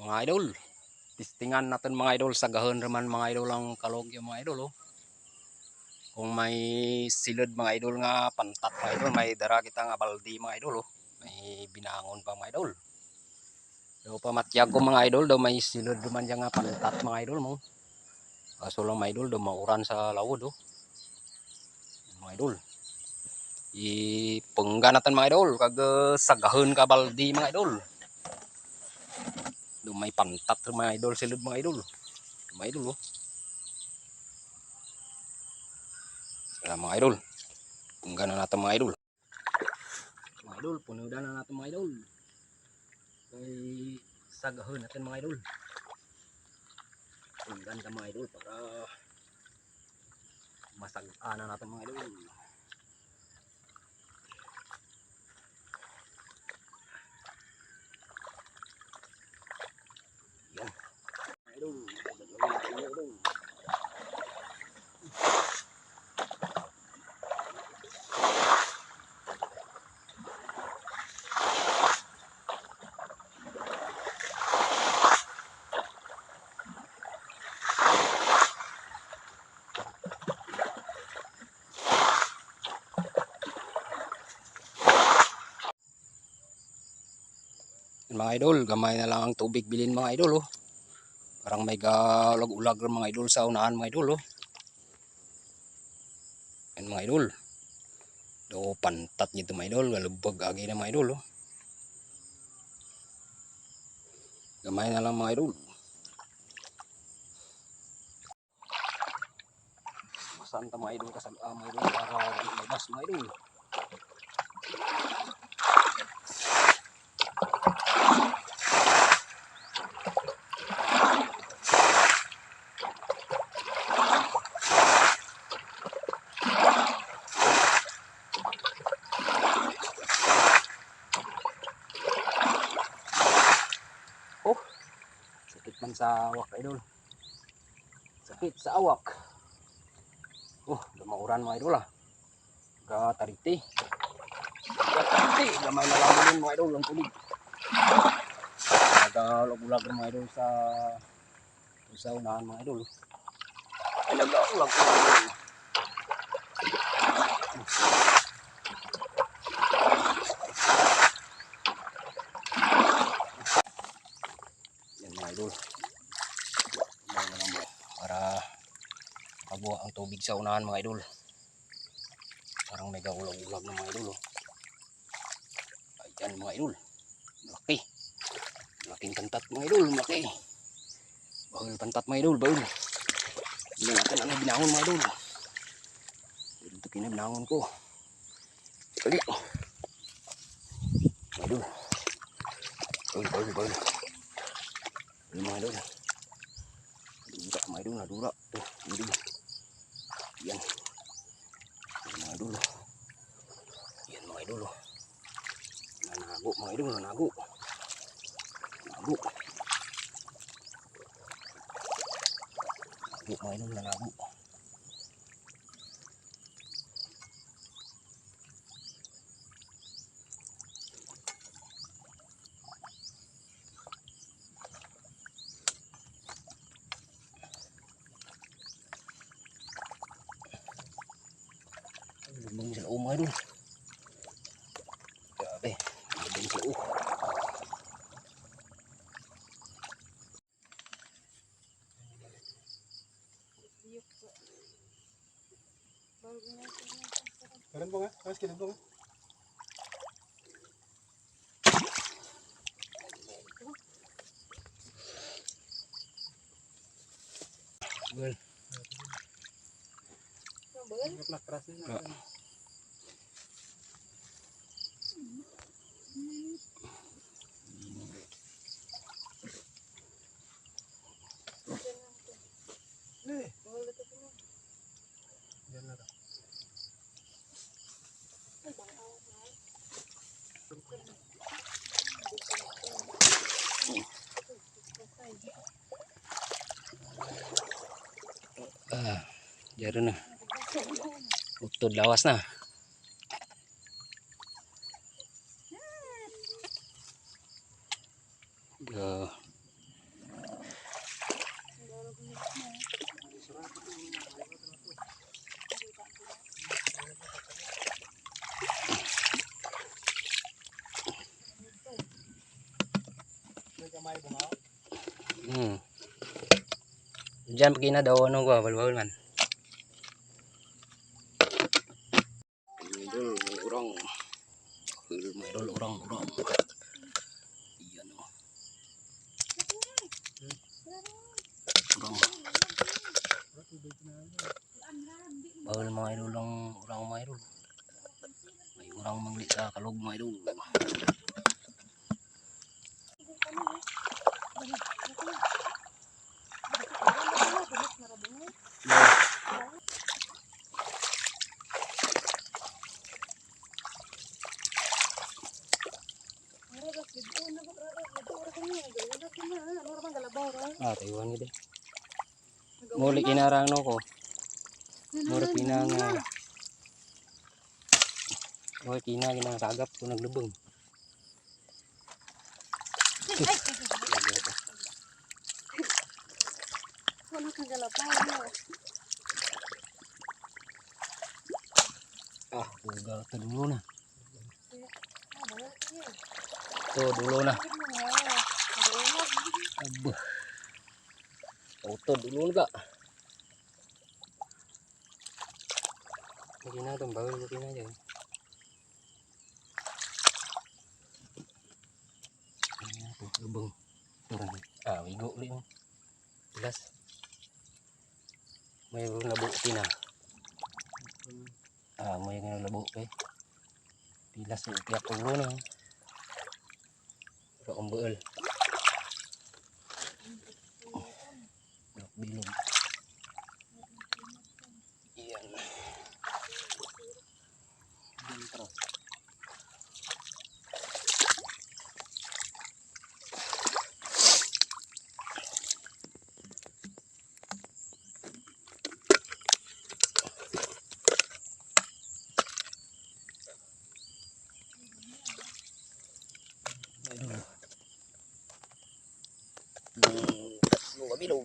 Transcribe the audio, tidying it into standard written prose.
Mga idol, testingan natin mga idol sa gahon raman mga idol ang kalogyo mga idol oh. Kung may silod mga idol nga pantat mga idol, may dara kita nga baldi mga idol oh. May binangon pa mga idol. Do pamatyag ko mga idol do may silod man diyan nga pantat mga idol mo. Kaso lang mga idol do mauran sa lawod oh. Mga idol. Ipengga natin mga idol kag sa gahon ka baldi mga idol. Do may pantat mga idol silod mga idol. Mga idol oh. Mga idol, punggan na natin mga idol. Mga idol, punudan na natin mga idol. Kay sagahon natin mga idol. Punggan ka mga idol para masagaan na natin mga idol. Yan. Mga idol, mga idol. Mga idol, gamay na lang ang tubig bilin mga idol oh. Parang may galag-ulag mga idol sa unahan mga idol oh. Yan mga idol. Do pantat nito mga idol, galubag agi na mga idol oh. Gamay na lang mga idol. Masan ta mga idol kasag mga idol para lumabas mga idol. Oh, sakit man sa awak idol. Sakit sa awak. Oh, lumauran mga idol ah. Gatariti. Gatariti, gamay na lang din mga idol ang tubig. Nagalag-ulag mga idol sa unahan mga idol. Ay nag-ulag mga idol. Yan mga idol. Para mabuha ang tubig sa unahan mga idol. Parang may gaulag-ulag na mga idol oh. Ayan mga idol. Malaki. Malaking pantat mga idol, malaki. Bahul pantat mga idol, bahul. Hindi natin ang binangon mga idol. Ito kinabinangon ko. Kali. Mga idol. Bahul. Bahul mga idol. Dura mga idol, nadura. Tuh, hindi. Yan. Mga idol. Yan mga idol. Nanago mga idol, nanago. Nanago. Mga idol, nanago. Lumang sa loob mga idol. Grabe, lumang sa loob. Karen po nga, mas kilid po nga. Well. Keras na. Yan na. Jaro na. Utod lawas na. May kamay bunga. Diyan pag daw ano ko, balbal man. Idol, urang. Idol, urang. Iyan o. Urang. Bawal mga idol lang, urang mga idol. May urang mangli sa kalog mga idol. Taiwan gitu. Muli kinarang no ko. Muli kinang Muli kinang sagap ko naglubong. Ugal to dulu na. To dulu na. Abuh. Auto dulu enggak? Mungkin ada bawal mungkin aja. Tuh lubang. Wigo ulit mo. Jelas. May labuk tina. May labuk kay. Pilas tiap ulo na. Pero umbeul. Bilog. Iyan. Terus. Bilog.